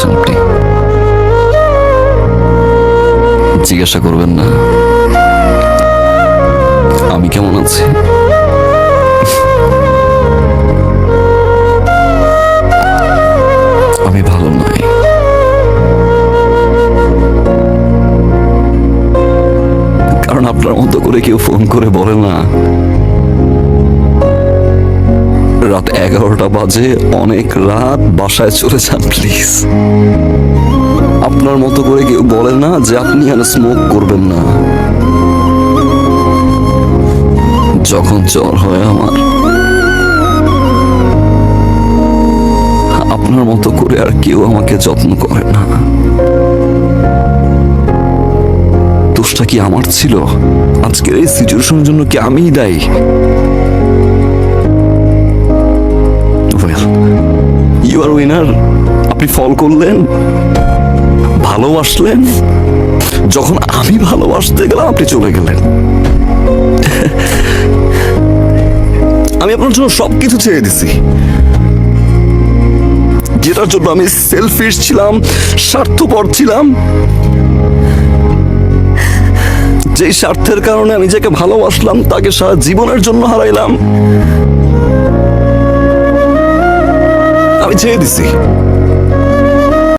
আছেন আপনি? জিজ্ঞাসা করবেন না আমি কেমন আছি? আমি ভালো নই। কারণ আপনার মতো করে কেউ ফোন করে বলে না রাত 11টা বাজে, অনেক রাত, বাসায় চলে যান প্লিজ। আপনার মতো করে কেউ বলে না যে আপনি আর স্মোক করবেন না। যখন জ্বর হয় আমার, আপনার মতো করে আর কেউ আমাকে যত্ন করে না। দোষটা কি আমার ছিল? আজকের এই সিচুয়েশনের জন্য কি আমিই দায়ী? You are winner. আপনি ফল করলেন, ভালোবাসলেন, যখন আমি ভালোবাসতে গেলাম আপনি চলে গেলেন। আমি আপনার জন্য সবকিছু ছেড়ে দিছি, যেটার জন্য আমি সেলফিশ ছিলাম, স্বার্থপর ছিলাম, যেই স্বার্থের কারণে আমি যাকে ভালোবাসলাম তাকে সারা জীবনের জন্য হারাইলাম। আমি ছেড়ে দিছি।